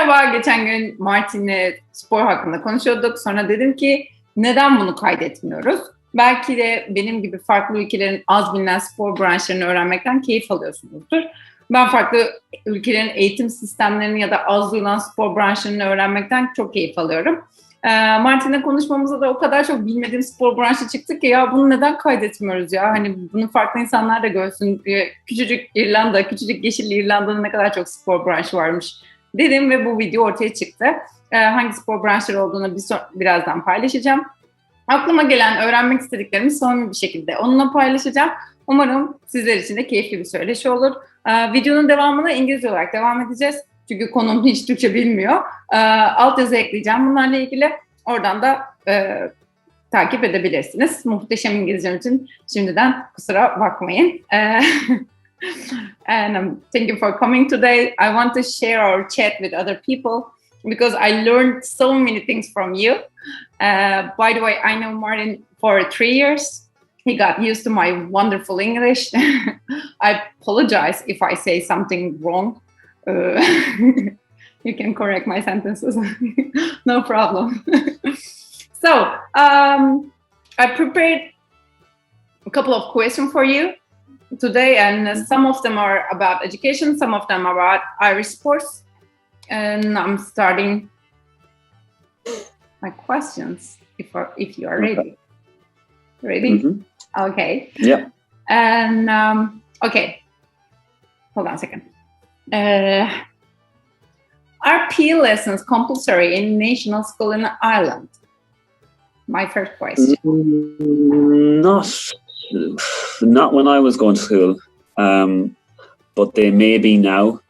Merhaba, geçen gün Martin'le spor hakkında konuşuyorduk. Sonra dedim ki neden bunu kaydetmiyoruz? Belki de benim gibi farklı ülkelerin az bilinen spor branşlarını öğrenmekten keyif alıyorsunuzdur. Ben farklı ülkelerin eğitim sistemlerini ya da az duyulan spor branşlarını öğrenmekten çok keyif alıyorum. Martin'le konuşmamızda da o kadar çok bilmediğim spor branşı çıktı ki ya bunu neden kaydetmiyoruz ya? Hani bunu farklı insanlar da görsün. Küçücük İrlanda, küçücük yeşil İrlanda'nın ne kadar çok spor branşı varmış dedim ve bu video ortaya çıktı. Hangi spor branşları olduğunu birazdan paylaşacağım. Aklıma gelen, öğrenmek istediklerimi samimi bir şekilde onunla paylaşacağım. Umarım sizler için de keyifli bir söyleşi olur. Videonun devamına İngilizce olarak devam edeceğiz. Çünkü konuğum hiç Türkçe bilmiyor. Altyazı ekleyeceğim bunlarla ilgili. Oradan da takip edebilirsiniz. Muhteşem İngilizcem için şimdiden kusura bakmayın. And thank you for coming today. I want to share our chat with other people because I learned so many things from you. By the way, I know Martin for 3 years. He got used to my wonderful English. I apologize if I say something wrong. You can correct my sentences. No problem. So, I prepared a couple of questions for you today, and some of them are about education, some of them are about Irish sports. And I'm starting my questions if you are ready. Ready? Mm-hmm. Okay. Yeah. And okay. Hold on a second. Are PE lessons compulsory in national school in Ireland? My first question. Not when I was going to school, but they may be now.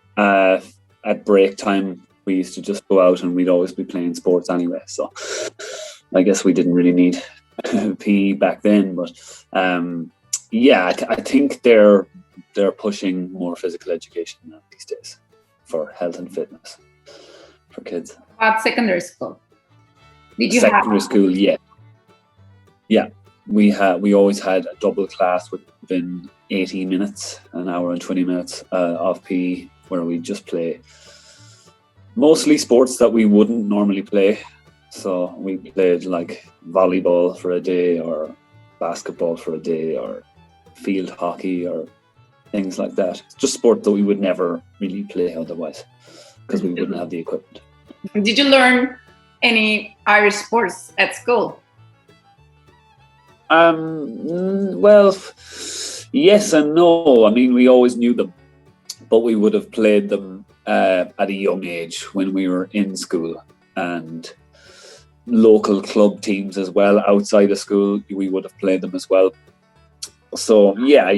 At break time, we used to just go out and we'd always be playing sports anyway. So I guess we didn't really need PE back then. But yeah, I think they're pushing more physical education now these days for health and fitness for kids. About secondary school? Did you secondary school? Yeah. We always had a double class within 80 minutes, an hour and 20 minutes of PE, where we just play mostly sports that we wouldn't normally play. So we played like volleyball for a day, or basketball for a day, or field hockey, or things like that. Just sport that we would never really play otherwise because we wouldn't have the equipment. Did you learn any Irish sports at school? Well, yes and no. I mean, we always knew them, but we would have played them at a young age when we were in school, and local club teams as well outside of school. We would have played them as well. So yeah,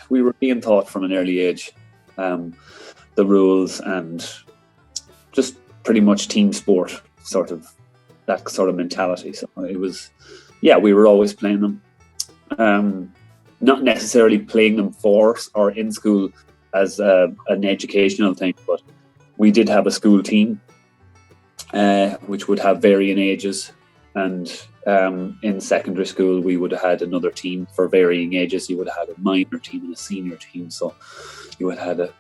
we were being taught from an early age the rules and just pretty much team sport, that sort of mentality. So it was. Yeah, we were always playing them. Not necessarily playing them for or in school as an educational thing, but we did have a school team, which would have varying ages. And in secondary school, we would have had another team for varying ages. You would have had a minor team and a senior team. So you would have had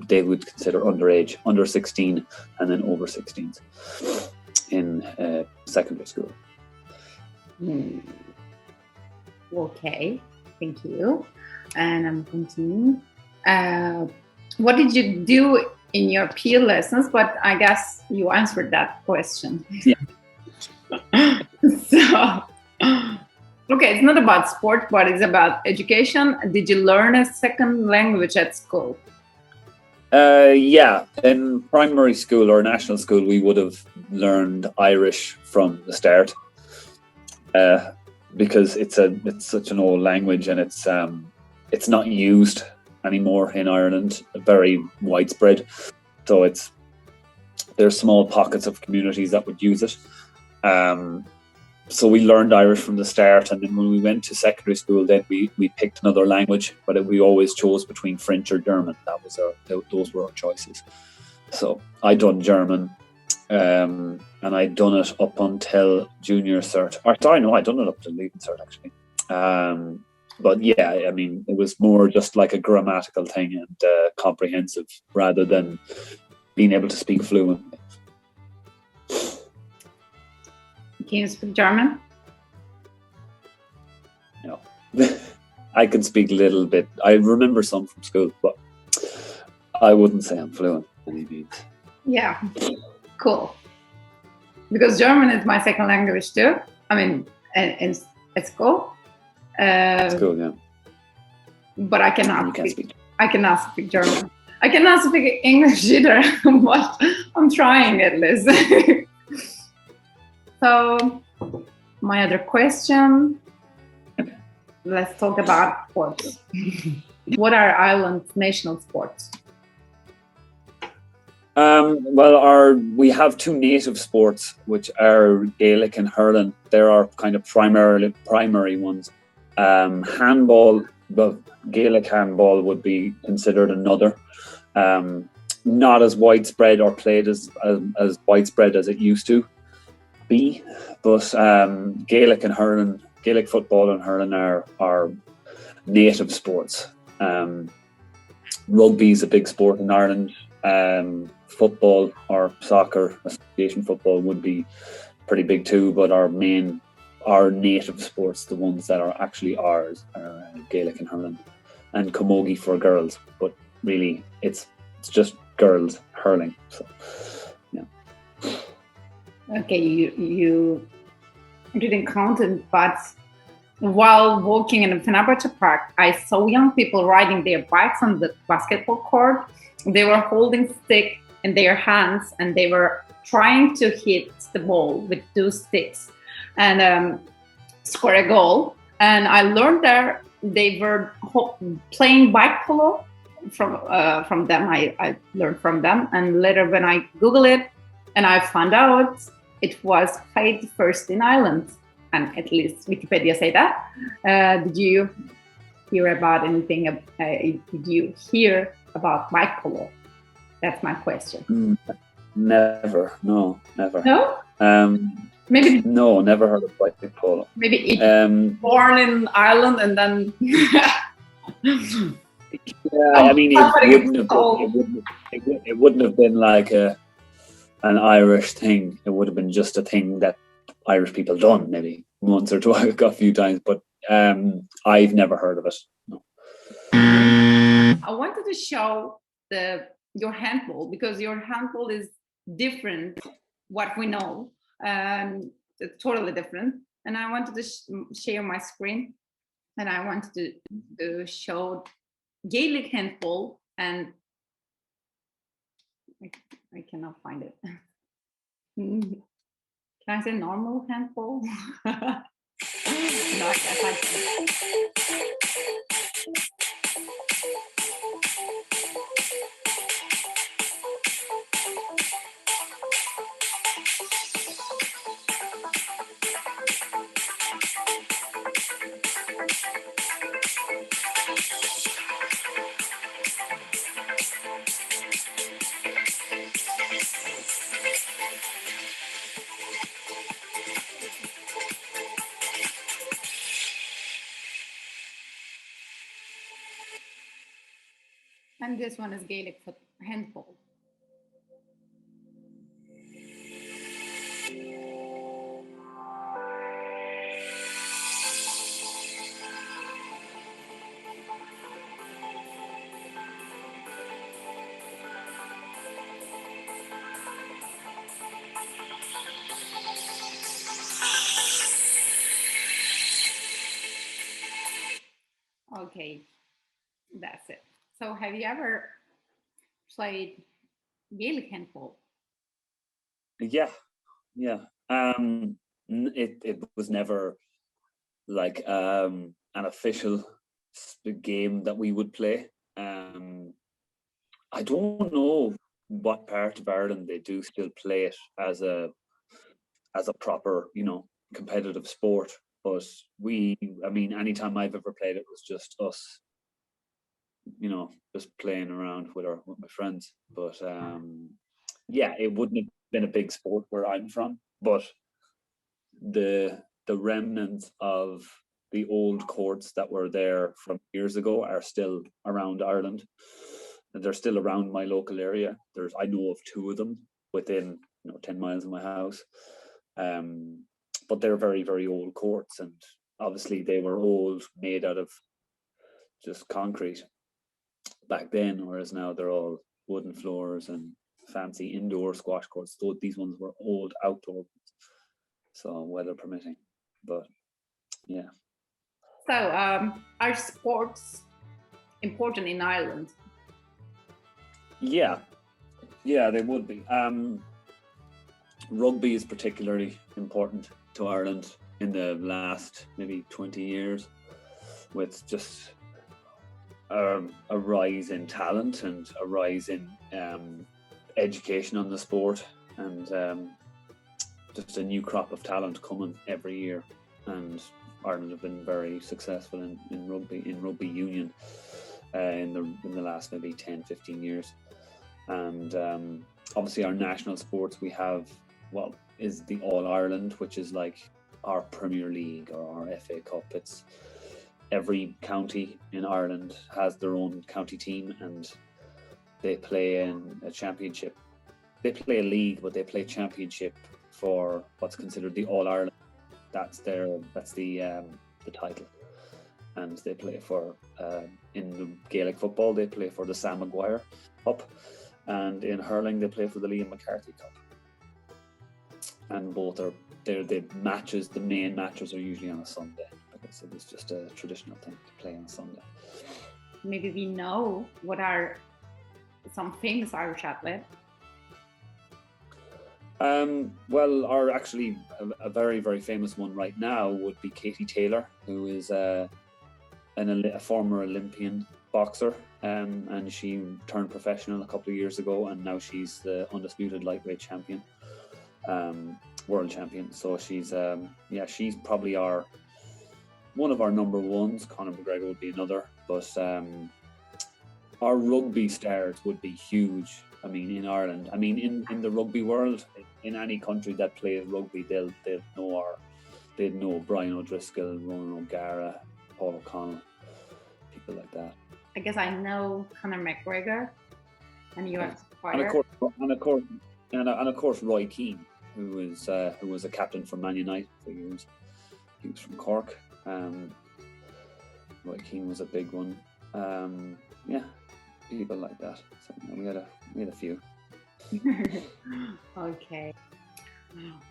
they would consider underage, under 16, and then over 16s in secondary school. Okay, thank you. And I'm continuing. What did you do in your PE lessons? But I guess you answered that question. Yeah. So, okay, it's not about sport, but it's about education. Did you learn a second language at school? Yeah, in primary school or national school, we would have learned Irish from the start. Because it's such an old language, and it's not used anymore in Ireland, very widespread. So there's small pockets of communities that would use it. So we learned Irish from the start, and then when we went to secondary school, then we picked another language, but we always chose between French or German. Those were our choices. So I done German. And I'd done it up until junior cert. Or sorry, no, I'd done it up to leaving cert actually. But yeah, I mean, it was more just like a grammatical thing and comprehensive rather than being able to speak fluent. Can you speak German? No. I can speak a little bit. I remember some from school, but I wouldn't say I'm fluent by any means. Yeah, cool. Because German is my second language too. I mean, in at school. It's cool, yeah. But I cannot You can't speak. I cannot speak German. I cannot speak English either, but I'm trying at least. So, my other question. Let's talk about sports. What are Ireland's national sports? Well, we have two native sports, which are Gaelic and Hurling. They're our kind of primary ones. Handball, well, Gaelic handball would be considered another. Not as widespread or played as widespread as it used to be, but Gaelic and Hurling, Gaelic Futbol and Hurling are native sports. Rugby is a big sport in Ireland. Football or soccer, association football would be pretty big too, but our native sports, the ones that are actually ours, are Gaelic and Hurling, and camogie for girls. But really, it's just girls hurling. So, yeah. Okay, you didn't count it, but while walking in the Fenerbahce Park, I saw young people riding their bikes on the basketball court. They were holding stick in their hands and they were trying to hit the ball with two sticks and score a goal. And I learned that they were playing bike polo from them. I learned from them, and later when I Google it, and I found out it was played first in Ireland, and at least Wikipedia say that. Did you hear about anything? Did you hear about bike polo? That's my question. Never. No, never. No? Maybe. No, never heard of bike polo. Maybe it's born in Ireland and then. Yeah, I mean, it wouldn't have been like an Irish thing. It would have been just a thing that Irish people done maybe once or twice, a few times. But I've never heard of it. No. I wanted to show your handball, because your handball is different. What we know, it's totally different. And I wanted to share my screen, and I wanted to show Gaelic Hentbol, and I cannot find it. Can I say normal handball? No, I can't. And this one is Gaelic Hentbol. Okay, that's it. So have you ever played Gaelic Hentbol? Yeah. It was never like an official game that we would play. I don't know what part of Ireland they do still play it as a proper, competitive sport. But anytime I've ever played it was just us, just playing around with my friends. But it wouldn't have been a big sport where I'm from. But the remnants of the old courts that were there from years ago are still around Ireland. they're still around my local area. I know of 2 of them within 10 miles of my house. But they're very, very old courts, and obviously they were old, made out of just concrete back then, whereas now they're all wooden floors and fancy indoor squash courts. So these ones were old outdoor ones, so weather permitting. But yeah. So, are sports important in Ireland? Yeah, they would be. Rugby is particularly important to Ireland in the last maybe 20 years, with just a rise in talent and a rise in education on the sport, and just a new crop of talent coming every year. And Ireland have been very successful in rugby union in the last maybe 10-15 years. And obviously our national sports we have is the All-Ireland, which is like our Premier League or our FA Cup. It's every county in Ireland has their own county team, and they play in a championship. They play a league, but they play championship for what's considered the All-Ireland. That's the title. And they play for, in the Gaelic Futbol, they play for the Sam Maguire Cup. And in hurling, they play for the Liam McCarthy Cup. And both are, the matches, the main matches are usually on a Sunday, because it was just a traditional thing to play on a Sunday. Maybe we know what are some famous Irish athletes. Well, actually a very, very famous one right now would be Katie Taylor, who is a former Olympian boxer, and she turned professional a couple of years ago, and now she's the undisputed lightweight champion, world champion. So she's probably one of our number ones. Conor McGregor would be another, but our rugby stars would be huge. I mean, in Ireland, in the rugby world, in any country that plays rugby, they'd know Brian O'Driscoll, Ronan O'Gara, Paul O'Connell, people like that. I guess I know Conor McGregor, and you have to and of course Roy Keane, who was a captain for Man United for years. He was from Cork. Roy Keane was a big one. People like that. So we had a few. Okay.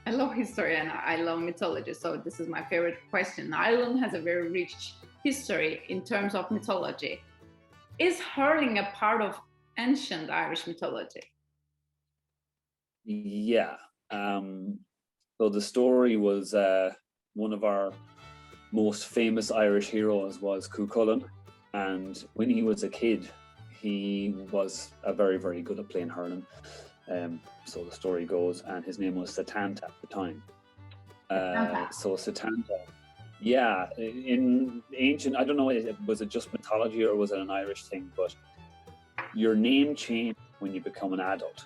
I love history and I love mythology, so this is my favorite question. Ireland has a very rich history in terms of mythology. Is hurling a part of ancient Irish mythology? Yeah. So the story was one of our most famous Irish heroes was Cuchulainn, and when he was a kid, he was very, very good at playing hurling. So the story goes, and his name was Setanta at the time. So Setanta, in ancient, I don't know, was it just mythology or was it an Irish thing? But your name changed when you become an adult,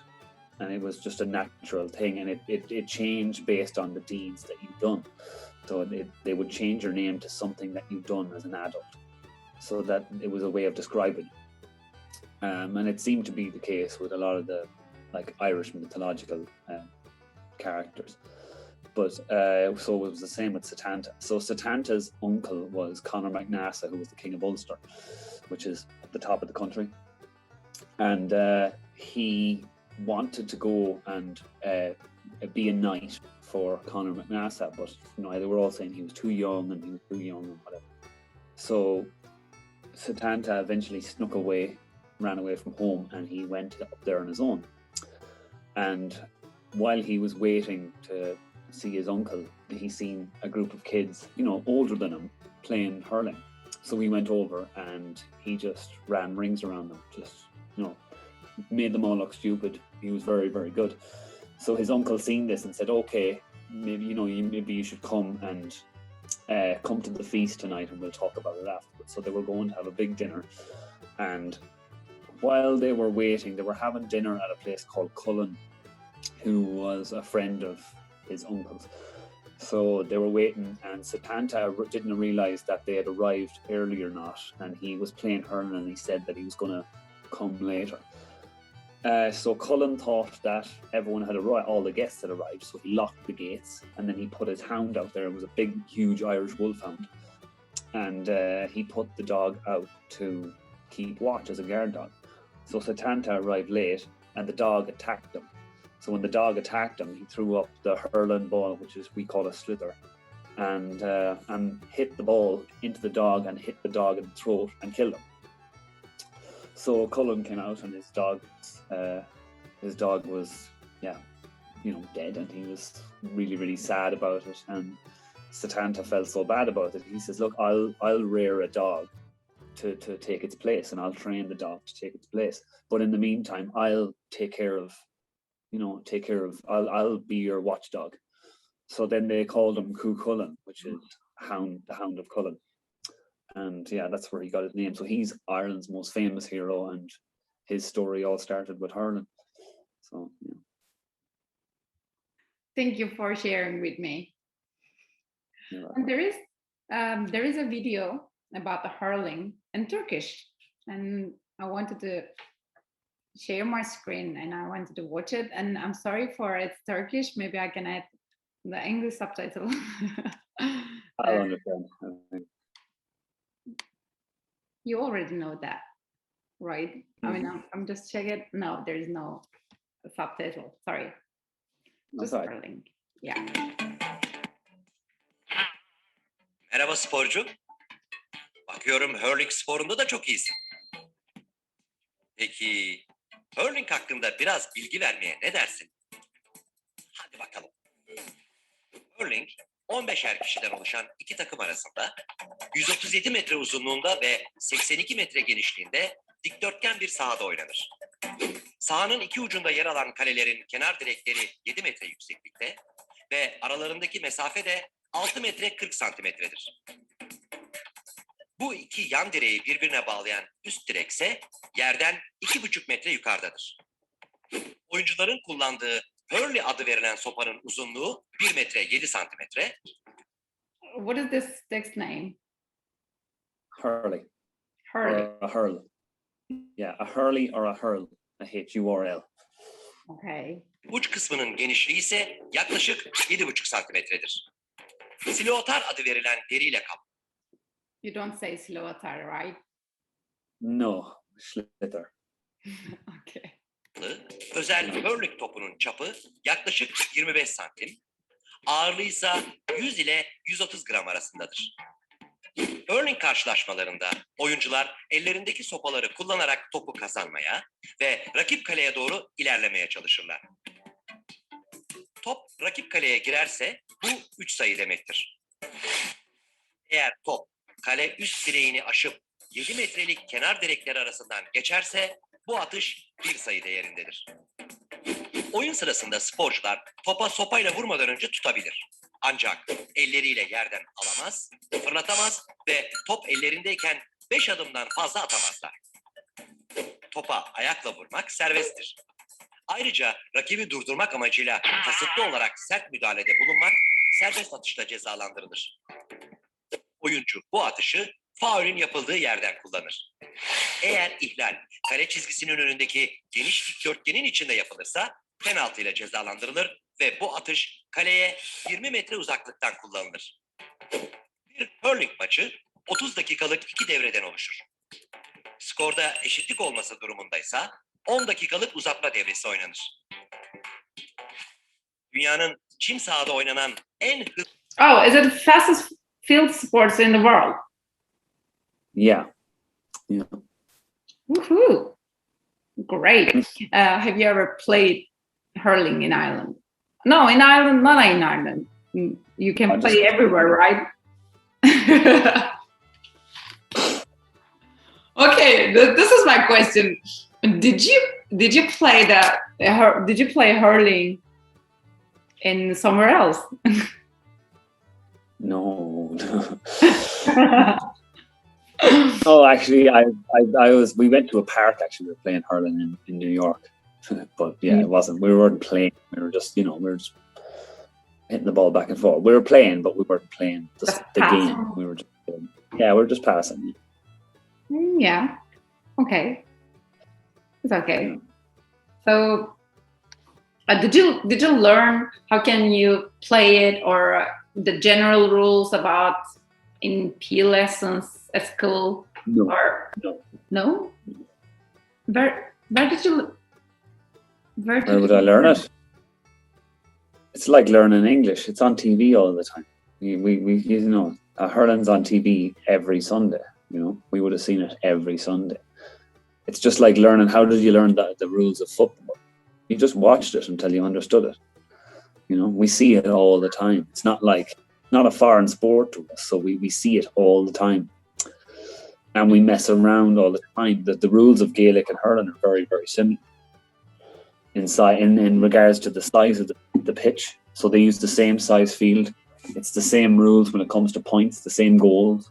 and it was just a natural thing, and it changed based on the deeds that you've done. So they would change your name to something that you've done as an adult, so that it was a way of describing it. And it seemed to be the case with a lot of the Irish mythological characters. But so it was the same with Setanta. So Setanta's uncle was Conor MacNasa, who was the King of Ulster, which is at the top of the country. And he wanted to go and be a knight for Conor MacNasa, but they were all saying he was too young and whatever. So Setanta eventually snuck away, ran away from home, and he went up there on his own. And while he was waiting to see his uncle, he seen a group of kids, older than him, playing hurling. So he went over and he just ran rings around them, just, made them all look stupid. He was very, very good. So his uncle seen this and said, okay, maybe you should come and come to the feast tonight and we'll talk about it afterwards. So they were going to have a big dinner, and while they were waiting, they were having dinner at a place called Cullen, who was a friend of his uncle's. So they were waiting, and Setanta didn't realise that they had arrived early or not, and he was playing hurling, and he said that he was going to come later. So Cullen thought that everyone had arrived, all the guests had arrived, so he locked the gates and then he put his hound out there. It was a big, huge Irish wolfhound. And he put the dog out to keep watch as a guard dog. So Setanta arrived late and the dog attacked him. So when the dog attacked him, he threw up the hurling ball, which is we call a slither, and hit the ball into the dog and hit the dog in the throat and killed him. So Cullen came out and his dog was, dead, and he was really, really sad about it. And Setanta felt so bad about it. He says, "Look, I'll rear a dog to take its place, and I'll train the dog to take its place. But in the meantime, I'll I'll be your watchdog." So then they called him Cú Cullen, which is the Hound of Cullen. And yeah, that's where he got his name. So he's Ireland's most famous hero, and his story all started with hurling. So yeah. Thank you for sharing with me. Yeah. And there is a video about the hurling in Turkish, and I wanted to share my screen and I wanted to watch it. And I'm sorry for it's Turkish. Maybe I can add the English subtitle. I understand. You already know that, right? I mean, I'm just checking. No, there is no subtitle. Sorry. Just hurling. Yeah. Merhaba sporcu. Bakıyorum hurling sporunda da çok iyisin. Peki hurling hakkında biraz bilgi vermeye ne dersin? Hadi bakalım. Hurling 15'er kişiden oluşan iki takım arasında 137 metre uzunluğunda ve 82 metre genişliğinde dikdörtgen bir sahada oynanır. Sahanın iki ucunda yer alan kalelerin kenar direkleri 7 metre yükseklikte ve aralarındaki mesafe de 6 metre 40 santimetredir. Bu iki yan direği birbirine bağlayan üst direk ise yerden 2,5 metre yukarıdadır. Oyuncuların kullandığı hurley adı verilen sopanın uzunluğu 1 metre 7 santimetre. What is this stick's name? Hurley. Hurley. Or a hurl. Yeah, a hurley or a hurl. A H-U-R-L. Okay. Uç kısmının genişliği ise yaklaşık 7,5 santimetredir. Silotar adı verilen deriyle kaplı. You don't say Slovatar, right? No, slither. Okay. Özel hurling topunun çapı yaklaşık 25 santim. Ağırlığı ise 100 ile 130 gram arasındadır. Hurling karşılaşmalarında oyuncular ellerindeki sopaları kullanarak topu kazanmaya ve rakip kaleye doğru ilerlemeye çalışırlar. Top rakip kaleye girerse bu 3 sayı demektir. Eğer top kale üst direğini aşıp 7 metrelik kenar direkleri arasından geçerse bu atış 1 sayı değerindedir. Oyun sırasında sporcular topa sopayla vurmadan önce tutabilir. Ancak elleriyle yerden alamaz, fırlatamaz ve top ellerindeyken 5 adımdan fazla atamazlar. Topa ayakla vurmak serbesttir. Ayrıca rakibi durdurmak amacıyla kasıtlı olarak sert müdahalede bulunmak serbest atışla cezalandırılır. Oyuncu bu atışı faulün yapıldığı yerden kullanır. Eğer ihlal kale çizgisinin önündeki geniş dikdörtgenin içinde yapılırsa penaltı ile cezalandırılır ve bu atış kaleye 20 metre uzaklıktan kullanılır. Bir hurling maçı 30 dakikalık 2 devreden oluşur. Skorda eşitlik olması durumundaysa 10 dakikalık uzatma devresi oynanır. Dünyanın çim sahada oynanan en hızlı... Oh, is it the fastest field sports in the world? Yeah. Yeah. Woohoo! Great. Have you ever played hurling in Ireland? No, in Ireland, not in Ireland. You can play everywhere, right? Okay, this is my question. Did you play hurling in somewhere else? No. Oh, actually, we went to a park. Actually, we were playing hurling in New York, but yeah, it wasn't. We weren't playing. We were just hitting the ball back and forth. We were playing, but we weren't playing the game. We were just passing. Yeah. Okay. It's okay. So, did you learn how can you play it, or the general rules about in PE lessons at school? No. Or no? Where did you? Where would I learn it? It's like learning English. It's on TV all the time. We hurling's on TV every Sunday. We would have seen it every Sunday. It's just like learning. How did you learn the rules of football? You just watched it until you understood it. We see it all the time. It's not a foreign sport to us, so we see it all the time. And we mess around all the time. The rules of Gaelic and hurling are very, very similar in regards to the size of the pitch. So they use the same size field. It's the same rules when it comes to points, the same goals.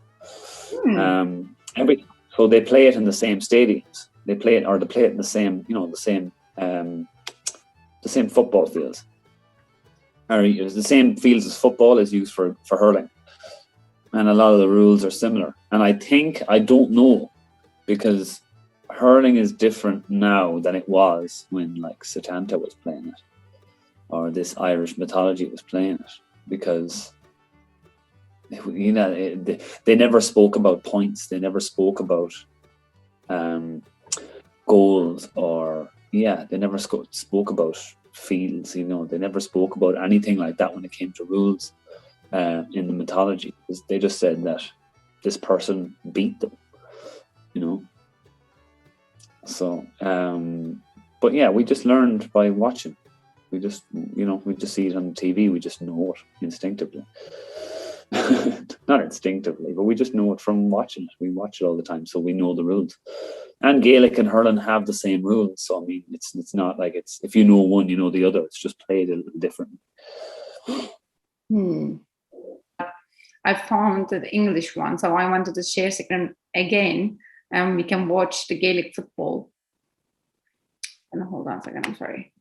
Everything. So they play it in the same stadiums. They play it in the same, the same football fields. Or the same fields as football is used for hurling. And a lot of the rules are similar. And I don't know, because hurling is different now than it was when Satanta was playing it, or this Irish mythology was playing it, because they never spoke about points. They never spoke about goals, or they never spoke about fields. They never spoke about anything like that when it came to rules in the mythology. They just said that this person beat them, So, but we just learned by watching. We just see it on TV. We just know it instinctively. Not instinctively, but we just know it from watching it. We watch it all the time, so we know the rules. And Gaelic and hurling have the same rules. So, I mean, it's not like it's, if you know one, you know the other. It's just played a little differently. I found the English one, so I wanted to share screen again, and we can watch the Gaelic Futbol. And hold on a second, I'm sorry.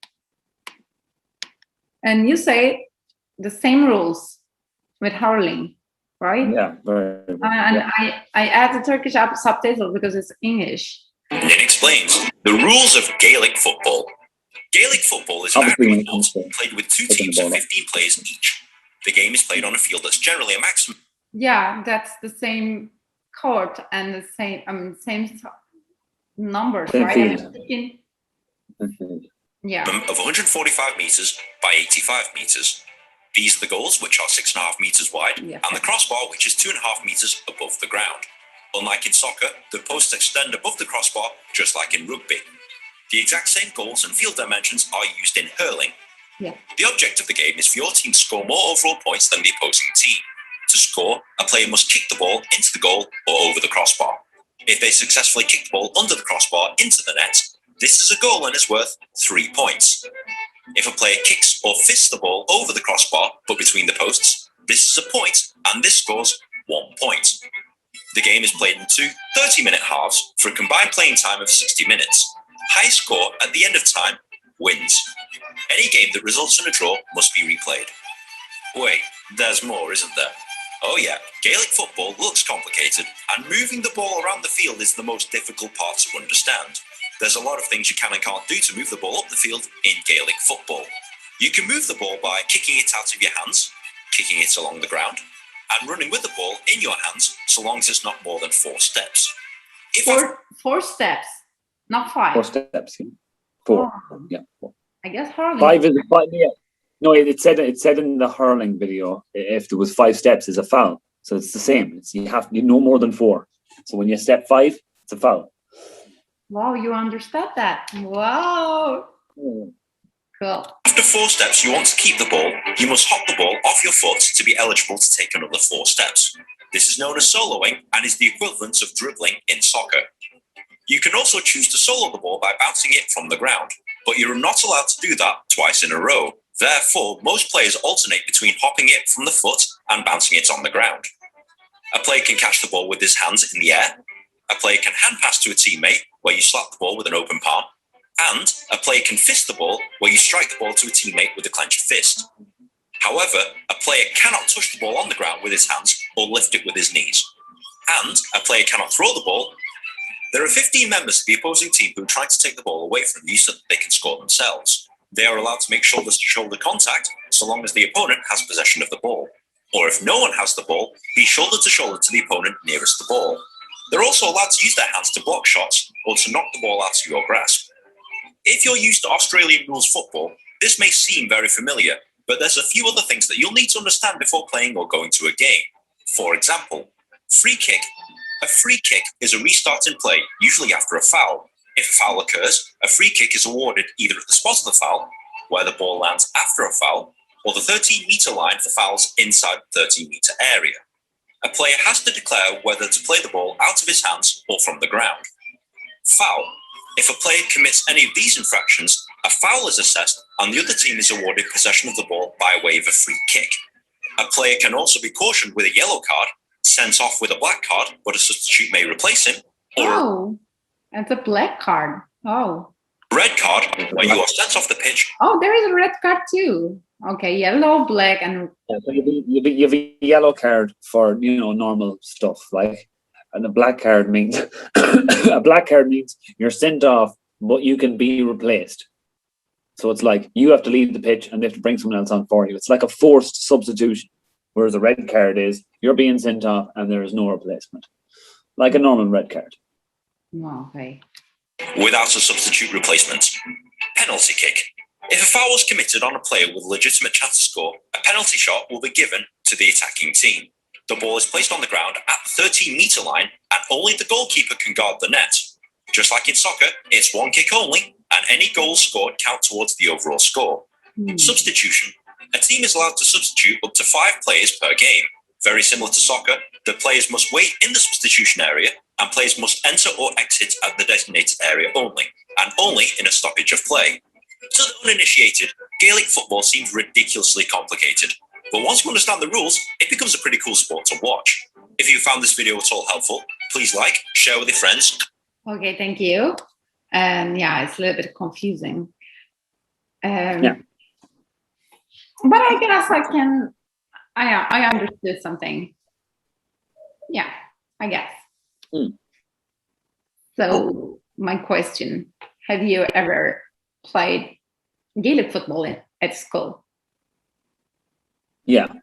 And you say the same rules with hurling, right? Yeah, very. And I add the Turkish subtitle because it's English. It explains the rules of Gaelic football. Gaelic football is an aggregate sport played with two teams of 15 players each. The game is played on a field that's generally a maximum. Yeah, that's the same court and the same numbers, Same right? field. Yeah. Of 145 meters by 85 meters. These are the goals, which are 6.5 meters wide, and the crossbar, which is 2.5 meters above the ground. Unlike in soccer, the posts extend above the crossbar, just like in rugby. The exact same goals and field dimensions are used in hurling. Yeah. The object of the game is for your team to score more overall points than the opposing team. To score, a player must kick the ball into the goal or over the crossbar. If they successfully kick the ball under the crossbar into the net, this is a goal and is worth 3 points. If a player kicks or fists the ball over the crossbar but between the posts, this is a point and this scores 1 point. The game is played in two 30-minute halves for a combined playing time of 60 minutes. Highest score at the end of time wins. Any game that results in a draw must be replayed. Wait, there's more, isn't there? Oh yeah, Gaelic football looks complicated, and moving the ball around the field is the most difficult part to understand. There's a lot of things you can and can't do to move the ball up the field in Gaelic football. You can move the ball by kicking it out of your hands, kicking it along the ground, and running with the ball in your hands so long as it's not more than 4 steps. Four steps, not 5. 4 steps, yeah. 4, yeah. 4. I guess hurling. 5 is 5, yeah. No, it said in the hurling video, if there was 5 steps, is a foul. So it's the same. You no more than 4. So when you step 5, it's a foul. Wow, you understood that. Wow. Cool. After 4 steps, you want to keep the ball. You must hop the ball off your foot to be eligible to take another 4 steps. This is known as soloing and is the equivalent of dribbling in soccer. You can also choose to solo the ball by bouncing it from the ground, but you're not allowed to do that twice in a row. Therefore, most players alternate between hopping it from the foot and bouncing it on the ground. A player can catch the ball with his hands in the air. A player can hand pass to a teammate, where you slap the ball with an open palm. And a player can fist the ball, where you strike the ball to a teammate with a clenched fist. However, a player cannot touch the ball on the ground with his hands or lift it with his knees. And a player cannot throw the ball There are 15 members of the opposing team who try to take the ball away from you so that they can score themselves. They are allowed to make shoulder-to-shoulder contact so long as the opponent has possession of the ball. Or if no one has the ball, be shoulder-to-shoulder to the opponent nearest the ball. They're also allowed to use their hands to block shots or to knock the ball out of your grasp. If you're used to Australian rules football, this may seem very familiar, but there's a few other things that you'll need to understand before playing or going to a game. For example, free kick. A free kick is a restart in play, usually after a foul. If a foul occurs, a free kick is awarded either at the spot of the foul, where the ball lands after a foul, or the 13-metre line for fouls inside the 13-metre area. A player has to declare whether to play the ball out of his hands or from the ground. Foul. If a player commits any of these infractions, a foul is assessed and the other team is awarded possession of the ball by way of a free kick. A player can also be cautioned with a yellow card, sent off with a black card, but a substitute may replace him, or Oh, that's a black card. Oh. a red card where you are sent off the pitch. Oh, there is a red card too. Okay, yellow, black, and Yeah, so you have a yellow card for normal stuff, like, and a black card means you're sent off, but you can be replaced. So it's like you have to leave the pitch and they have to bring someone else on for you. It's like a forced substitution. Whereas a red card is you're being sent off and there is no replacement, like a normal red card. oh, okay. Without a substitute replacement. Penalty kick. If a foul was committed on a player with a legitimate chance to score, a penalty shot will be given to the attacking team. The ball is placed on the ground at the 13-metre line and only the goalkeeper can guard the net. Just like in soccer, it's one kick only and any goals scored count towards the overall score. Substitution. A team is allowed to substitute up to 5 players per game. Very similar to soccer, the players must wait in the substitution area and players must enter or exit at the designated area only, and only in a stoppage of play. To the uninitiated, Gaelic football seems ridiculously complicated. But once you understand the rules, it becomes a pretty cool sport to watch. If you found this video at all helpful, please like, share with your friends. Okay, thank you. Yeah, it's a little bit confusing. Yeah. But I guess I understood something. Yeah, I guess. So my question, have you ever played Gaelic football at school? Yeah,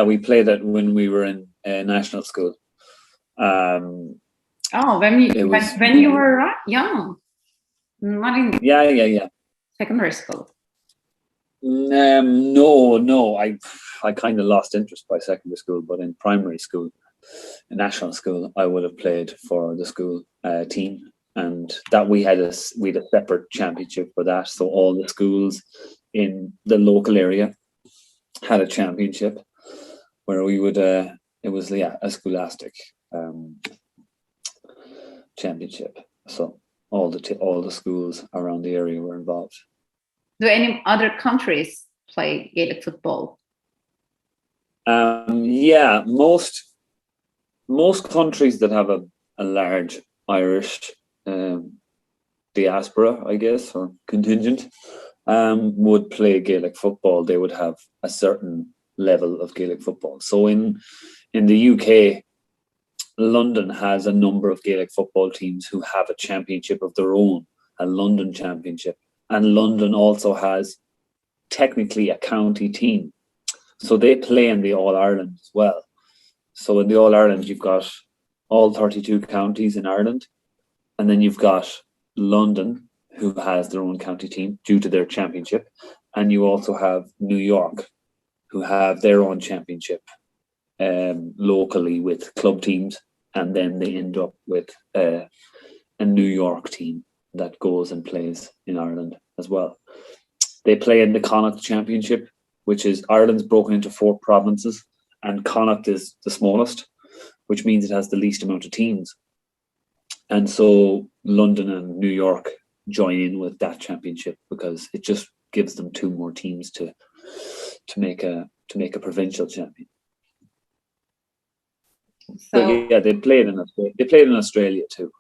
we played it when we were in national school. When you were young, not in Yeah. secondary school. No. I kind of lost interest by secondary school, but in primary school, in national school, I would have played for the school team, and that we had a separate championship for that. So all the schools in the local area had a championship where we would. It was a scholastic championship. So all the schools around the area were involved. Do any other countries play Gaelic football? Yeah, most countries that have a large Irish diaspora, I guess, or contingent, would play Gaelic football. They would have a certain level of Gaelic football. So in the UK, London has a number of Gaelic football teams who have a championship of their own, a London championship. And London also has technically a county team. So they play in the All-Ireland as well. So in the All-Ireland, you've got all 32 counties in Ireland. And then you've got London, who has their own county team due to their championship. And you also have New York, who have their own championship locally with club teams. And then they end up with a New York team that goes and plays in Ireland as well. They play in the Connacht Championship, which is Ireland's broken into 4 provinces, and Connacht is the smallest, which means it has the least amount of teams. And so London and New York join in with that championship because it just gives them 2 more teams to make a provincial champion. So yeah, they played in Australia too.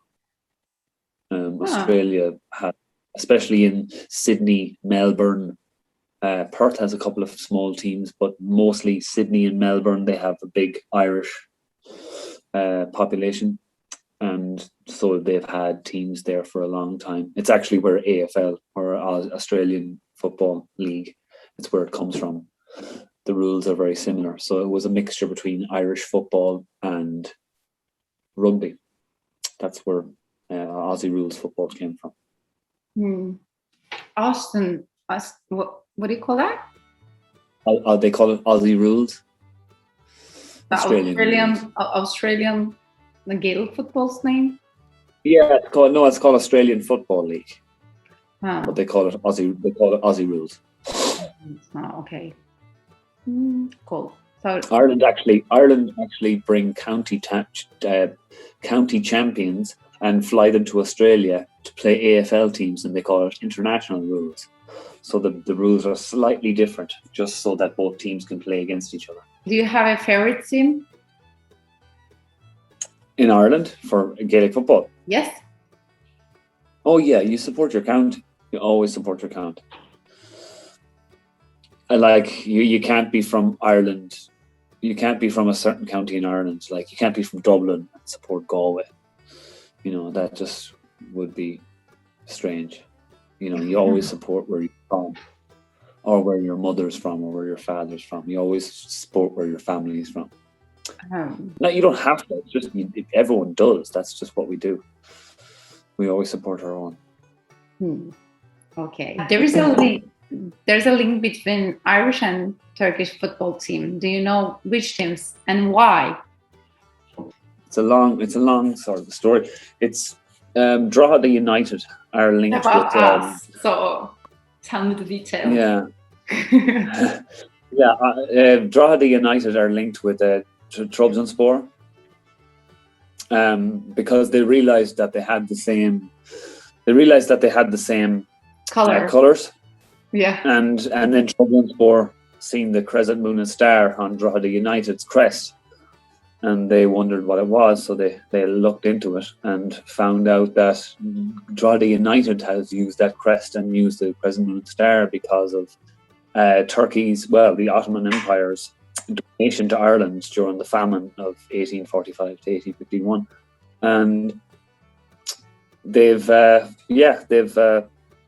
Australia had, especially in Sydney, Melbourne, Perth has a couple of small teams, but mostly Sydney and Melbourne, they have a big Irish population. and so they've had teams there for a long time. It's actually where AFL, or Australian Football League, it's where it comes from. The rules are very similar. So it was a mixture between Irish football and rugby. That's where Aussie rules football came from. Austin, what do you call that? They call it Aussie rules. Australian the Gaelic football's name? Yeah, it's called Australian Football League. Oh. But they call it Aussie rules. Oh, okay. Cool. So Ireland actually bring county champions and fly them to Australia to play AFL teams, and they call it international rules. So the rules are slightly different, just so that both teams can play against each other. do you have a favorite team? In Ireland for Gaelic football? Yes. Oh yeah, you support your county. You always support your county. Like you can't be from Ireland. You can't be from a certain county in Ireland. Like you can't be from Dublin and support Galway. You know, that just would be strange. You know, you always support where you're from, or where your mother's from, or where your father's from. You always support where your family is from. No, you don't have to. It's just everyone does. That's just what we do. We always support our own. Okay. There's a link between Irish and Turkish football team. Do you know which teams and why? It's a long sort of story. It's Drogheda United are linked About with us. So tell me the details. Drogheda United are linked with Trabzonspor because they realized that they had the same. They realized that they had the same colors. Yeah. And then Trabzonspor seen the crescent moon and star on Drogheda United's crest, and they wondered what it was. So they looked into it and found out that Drogheda United has used that crest and used the crescent moon and star because of the Ottoman Empire's donation to Ireland during the famine of 1845 to 1851, and they've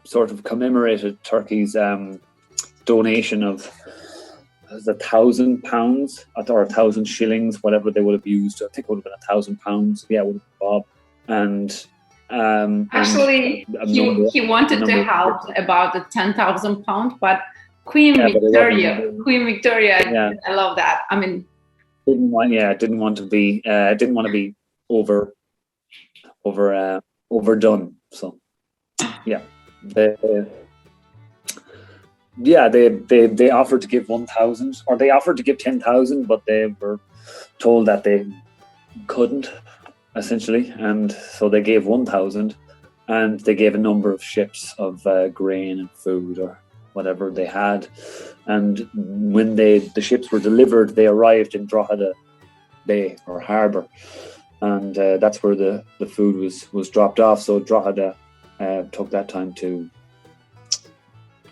sort of commemorated Turkey's donation of £1,000 or 1,000 shillings, whatever they would have used. I think it would have been £1,000. Yeah, it would have been Bob. And actually, he wanted to help about the £10,000, but Queen Victoria, yeah. I love that. I mean, didn't want to be overdone. So yeah, they offered to give 1,000, or they offered to give 10,000, but they were told that they couldn't, essentially, and so they gave 1,000, and they gave a number of ships of grain and food or whatever they had. And when the ships were delivered, they arrived in Drogheda Bay or harbour, and that's where the food was dropped off. So Drogheda took that time to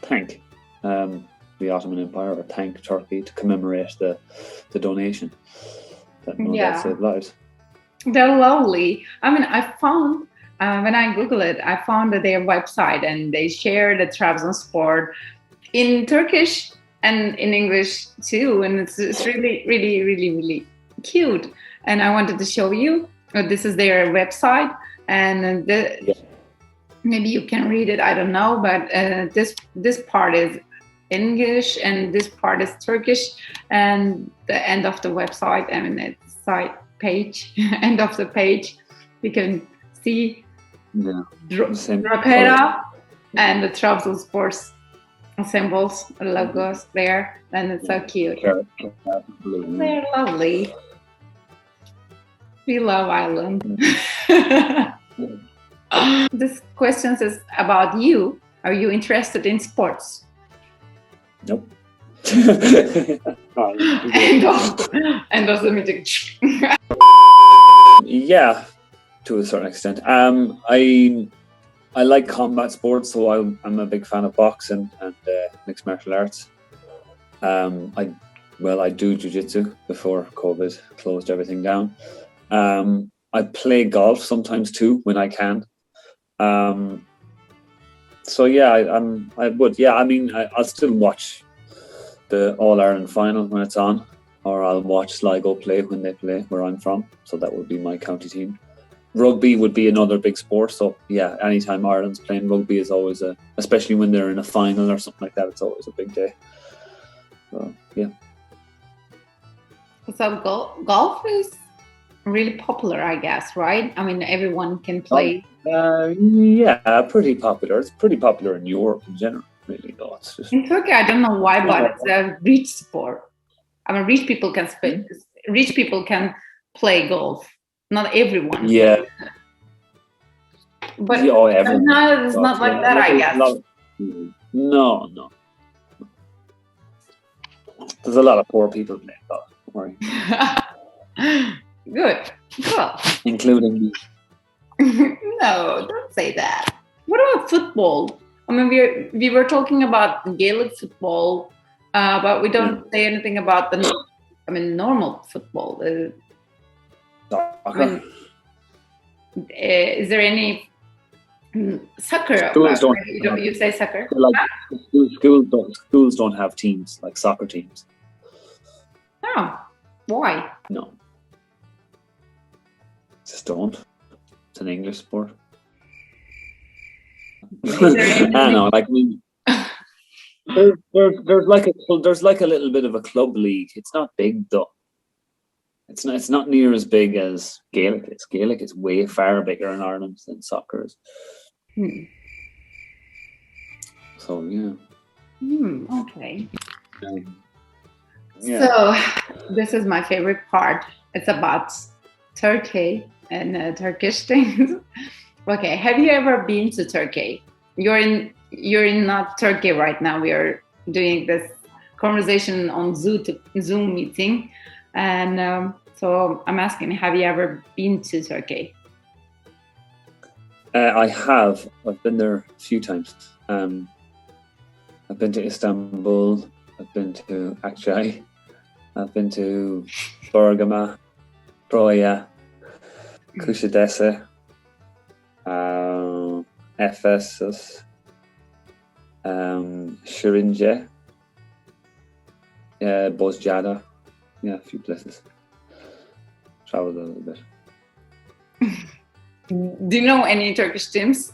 thank the Ottoman Empire, or thank Turkey, to commemorate the donation that saved lives. They're lovely. I mean, I found when I Google it, I found their website, and they share the Trabzonspor in Turkish and in English too, and it's really, really, really, really cute. And I wanted to show you. This is their website, and maybe you can read it. I don't know, but this part is English and this part is Turkish. And the end of the website, I mean, it's side page, end of the page, you can see Drogheda and the Trabzonspor's symbols, logos there, and it's so cute. They're lovely. We love Ireland. This question is about you. Are you interested in sports? Nope. End of the meeting. Yeah, to a certain extent. I like combat sports, so I'm a big fan of boxing and mixed martial arts. I do jiu-jitsu before COVID closed everything down. I play golf sometimes too when I can. So yeah, I would. Yeah, I mean, I'll still watch the All Ireland final when it's on, or I'll watch Sligo play when they play where I'm from. So that would be my county team. Rugby would be another big sport. So yeah, anytime Ireland's playing rugby is always especially when they're in a final or something like that, it's always a big day. So yeah. So golf is really popular, I guess, right? I mean, everyone can play. Yeah, pretty popular. It's pretty popular in Europe in general, really. Though it's just In Turkey, I don't know why, but it's a rich sport. I mean, rich people can play golf. Not everyone. yeah. But Everyone. now it's not like that, I guess. No. There's a lot of poor people playing golf. Don't worry. Good. Cool. Including me. No, don't say that. What about football? I mean, we were talking about Gaelic football, but we don't say anything about normal football. Soccer. Is there any soccer? Schools don't. You say soccer? Like schools don't have teams like soccer teams. Oh, why? No. Just don't. It's an English sport. I know, like there's like a little bit of a club league. It's not big though. It's not near as big as Gaelic is. Gaelic is way far bigger in Ireland than soccer is. So yeah. Okay. Yeah. So this is my favorite part. It's about Turkey and Turkish things. Okay, have you ever been to Turkey? You're in not Turkey right now. We are doing this conversation on Zoom meeting, and so I'm asking, have you ever been to Turkey? I have. I've been there a few times. I've been to Istanbul. I've been to Akçay. I've been to Bergama, Troya, Kuşadası, Ephesus, Şirince, Bozcaada. Yeah, a few places. Traveled a little bit. Do you know any Turkish teams?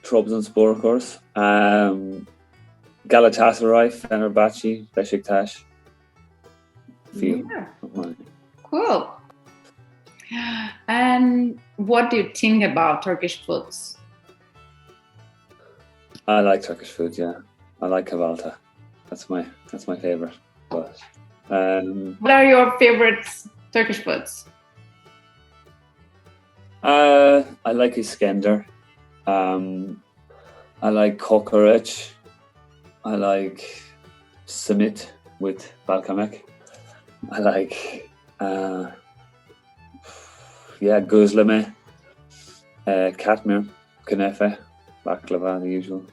Trabzonspor, of course. Galatasaray, Fenerbahçe, Beşiktaş. Yeah. Cool. And what do you think about Turkish foods? I like Turkish food. Yeah, I like kahvaltı. That's my favorite. But what are your favorite Turkish foods? I like İskender. I like kokoreç. I like simit with balkamek. I like gözleme, katmer, künefe, baklava, the usual.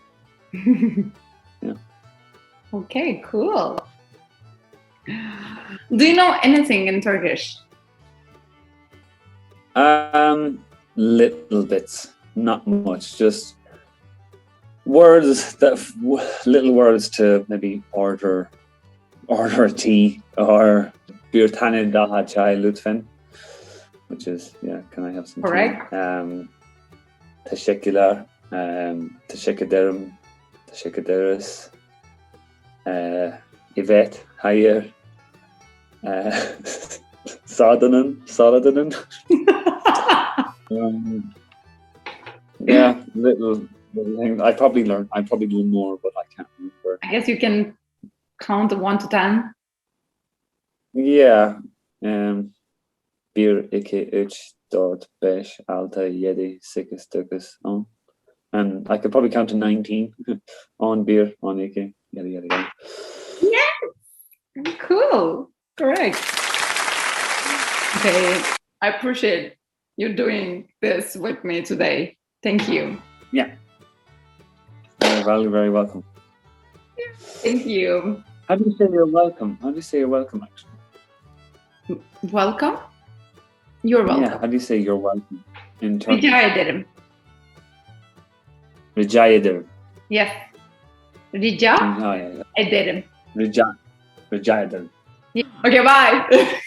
Yeah. Okay, cool. Do you know anything in Turkish? Little bits, not much, just little words to maybe order a tea, or bir tane daha çay lütfen, which is, can I have some Correct. tea? Teşekkürler, teşekkür ederim, teşekkür ederiz, evet, hayır, sağdanın. Little things. I probably do more, but I can't remember. I guess you can count 1 to 10. Yeah. 1, 2, 3, 4, 5, 6, 7, 8, 9. And I could probably count to 19. On beer, on yada yada. Yes! Cool. Correct. Okay. I appreciate you doing this with me today. Thank you. Yeah. Very, very welcome. Thank you. How do you say you're welcome? Actually? Welcome? You're welcome. Yeah, how do you say you're welcome in Turkish? Rica ederim. Rica ederim. Yes. Rica Oh, yeah. ederim. Rica ederim. Okay, bye.